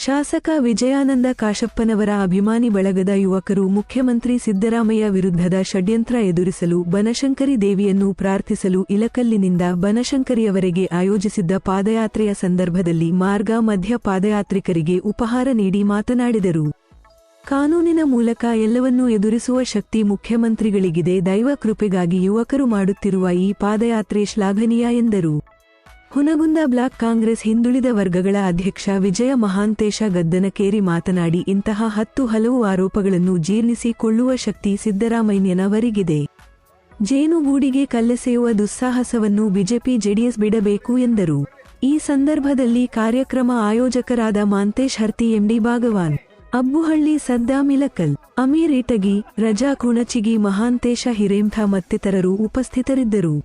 ಶಾಸಕ ವಿಜಯಾನಂದ ಕಾಶಪ್ಪನವರ ಅಭಿಮಾನಿ ಬಳಗದ ಯುವಕರು ಮುಖ್ಯಮಂತ್ರಿ ಸಿದ್ದರಾಮಯ್ಯ ವಿರುದ್ಧದ ಷಡ್ಯಂತ್ರ ಎದುರಿಸಲು ಬನಶಂಕರಿ ದೇವಿಯನ್ನು ಪ್ರಾರ್ಥಿಸಲು ಇಲಕಲ್ಲಿನಿಂದ ಬನಶಂಕರಿಯವರೆಗೆ ಆಯೋಜಿಸಿದ್ದ ಪಾದಯಾತ್ರೆಯ ಸಂದರ್ಭದಲ್ಲಿ ಮಾರ್ಗ ಮಧ್ಯ ಪಾದಯಾತ್ರಿಕರಿಗೆ ಉಪಹಾರ ನೀಡಿ ಮಾತನಾಡಿದರು. ಕಾನೂನಿನ ಮೂಲಕ ಎಲ್ಲವನ್ನೂ ಎದುರಿಸುವ ಶಕ್ತಿ ಮುಖ್ಯಮಂತ್ರಿಗಳಿಗಿದೆ. ದೈವ ಕೃಪೆಗಾಗಿ ಯುವಕರು ಮಾಡುತ್ತಿರುವ ಈ ಪಾದಯಾತ್ರೆ ಶ್ಲಾಘನೀಯ ಎಂದರು. ಹುನಗುಂದ ಬ್ಲಾಕ್ ಕಾಂಗ್ರೆಸ್ ಹಿಂದುಳಿದ ವರ್ಗಗಳ ಅಧ್ಯಕ್ಷ ವಿಜಯ ಮಹಾಂತೇಶ ಗದ್ದನಕೇರಿ ಮಾತನಾಡಿ, ಇಂತಹ ಹಲವು ಆರೋಪಗಳನ್ನು ಜೀರ್ಣಿಸಿಕೊಳ್ಳುವ ಶಕ್ತಿ ಸಿದ್ದರಾಮಯ್ಯನವರಿಗಿದೆ. ಜೇನುಗೂಡಿಗೆ ಕಲ್ಲೆಸೆಯುವ ದುಸ್ಸಾಹಸವನ್ನು ಬಿಜೆಪಿ ಜೆಡಿಎಸ್ ಬಿಡಬೇಕು ಎಂದರು. ಈ ಸಂದರ್ಭದಲ್ಲಿ ಕಾರ್ಯಕ್ರಮ ಆಯೋಜಕರಾದ ಮಾಂತೇಶ್ ಹರ್ತಿ, ಎಂಡಿ ಭಾಗವಾನ್, ಅಬ್ಬುಹಳ್ಳಿ, ಸದ್ದಾಂ ಇಲಕಲ್, ಅಮೀರ್ ಇಟಗಿ, ರಜಾ ಕುಣಚಿಗಿ, ಮಹಾಂತೇಶ ಹಿರೇಂಥ ಮತ್ತಿತರರು ಉಪಸ್ಥಿತರಿದ್ದರು.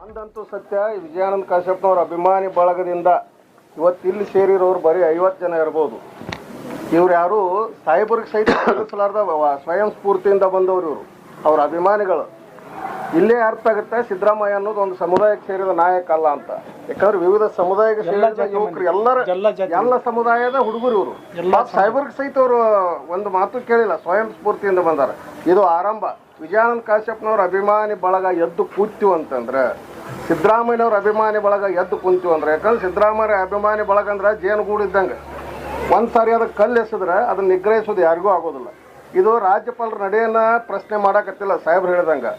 ಒಂದಂತೂ ಸತ್ಯ, ವಿಜಯಾನಂದ ಕಾಶಪ್ಪನವರ ಅಭಿಮಾನಿ ಬಳಗದಿಂದ ಇವತ್ತು ಇಲ್ಲಿ ಸೇರಿರೋರು ಬರೀ 50 ಜನ ಇರ್ಬೋದು. ಇವ್ರು ಯಾರು ಸಾಹೇಬರಿಗೆ ಸಹಿತ ಕಲಿಸಲಾರ್ದ ಸ್ವಯಂ ಸ್ಫೂರ್ತಿಯಿಂದ ಬಂದವರು ಇವರು, ಅವ್ರ ಅಭಿಮಾನಿಗಳು. ಇಲ್ಲೇ ಅರ್ಥ ಆಗುತ್ತೆ ಸಿದ್ದರಾಮಯ್ಯ ಅನ್ನೋದು ಒಂದು ಸಮುದಾಯಕ್ಕೆ ಸೇರಿದ ನಾಯಕ ಅಲ್ಲ ಅಂತ. ಯಾಕಂದ್ರೆ ವಿವಿಧ ಸಮುದಾಯಕ್ಕೆ ಸೇರಿದ ಯುವಕರು ಎಲ್ಲ ಸಮುದಾಯದ ಹುಡುಗರು ಇವರು. ಸಾಹೇಬರಿಗೆ ಸಹಿತ ಅವರು ಒಂದು ಮಾತು ಕೇಳಿಲ್ಲ, ಸ್ವಯಂ ಸ್ಫೂರ್ತಿಯಿಂದ ಬಂದಾರ. ಇದು ಆರಂಭ. ವಿಜಯಾನಂದ ಕಾಶಪ್ಪನವ್ರ ಅಭಿಮಾನಿ ಬಳಗ ಎದ್ದು ಕೂತೀವಿ ಅಂತಂದ್ರೆ, ಸಿದ್ದರಾಮಯ್ಯನವ್ರ ಅಭಿಮಾನಿ ಬಳಗ ಎದ್ದು ಕುಂತೀವಿ ಅಂದ್ರೆ, ಯಾಕಂದ್ರೆ ಸಿದ್ದರಾಮಯ್ಯ ಅಭಿಮಾನಿ ಬಳಗ ಅಂದ್ರೆ ಜೇನುಗೂಡು ಇದ್ದಂಗೆ. ಒಂದು ಸಾರಿ ಅದಕ್ಕೆ ಕಲ್ಲು ಎಸೆದ್ರೆ ಅದನ್ನ ನಿಗ್ರಹಿಸೋದು ಯಾರಿಗೂ ಆಗೋದಿಲ್ಲ. ಇದು ರಾಜ್ಯಪಾಲರ ನಡೆಯನ್ನ ಪ್ರಶ್ನೆ ಮಾಡಕತ್ತಿಲ್ಲ. ಸಾಹೇಬ್ರು ಹೇಳಿದಂಗೆ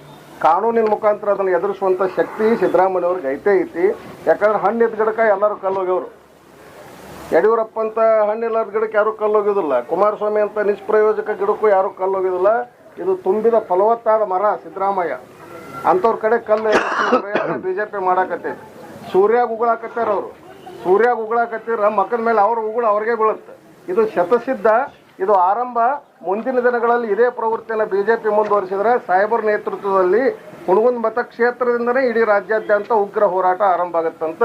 ಕಾನೂನಿನ ಮುಖಾಂತರ ಅದನ್ನು ಎದುರಿಸುವಂಥ ಶಕ್ತಿ ಸಿದ್ದರಾಮಯ್ಯವ್ರಿಗೆ ಐತಿ. ಯಾಕಂದ್ರೆ ಹಣ್ಣಿದ್ದ ಗಿಡಕ್ಕೆ ಎಲ್ಲರೂ ಕಲ್ಲೋಗ್ಯವರು. ಯಡಿಯೂರಪ್ಪ ಅಂತ ಹಣ್ಣಿಲ್ಲದ ಗಿಡಕ್ಕೆ ಯಾರೂ ಕಲ್ಲೋಗೋದಿಲ್ಲ. ಕುಮಾರಸ್ವಾಮಿ ಅಂತ ನಿಷ್ಪ್ರಯೋಜಕ ಗಿಡಕ್ಕೂ ಯಾರೂ ಕಲ್ಲೋಗೋದಿಲ್ಲ. ಇದು ತುಂಬಿದ ಫಲವತ್ತಾದ ಮರ ಸಿದ್ದರಾಮಯ್ಯ. ಅಂಥವ್ರ ಕಡೆ ಕಲ್ಲು ಬಿಜೆಪಿ ಮಾಡಾಕತ್ತೈತಿ. ಸೂರ್ಯಾಗ ಉಗುಳಾಕತ್ತಾರ ಅವರು. ಸೂರ್ಯಾಗ ಉಗುಳಾಕತ್ತಿರ ಮಕ್ಕದ ಮೇಲೆ ಅವ್ರ ಉಗುಳು ಅವ್ರಿಗೆ ಬೀಳುತ್ತೆ. ಇದು ಶತಸಿದ್ಧ, ಇದು ಆರಂಭ. ಮುಂದಿನ ದಿನಗಳಲ್ಲಿ ಇದೇ ಪ್ರವೃತ್ತಿಯನ್ನು ಬಿಜೆಪಿ ಮುಂದುವರಿಸಿದ್ರೆ ಸಾಹೇಬರ ನೇತೃತ್ವದಲ್ಲಿ ಹುಣಗುಂದ ಮತಕ್ಷೇತ್ರದಿಂದನೇ ಇಡೀ ರಾಜ್ಯಾದ್ಯಂತ ಉಗ್ರ ಹೋರಾಟ ಆರಂಭ ಆಗುತ್ತಂತ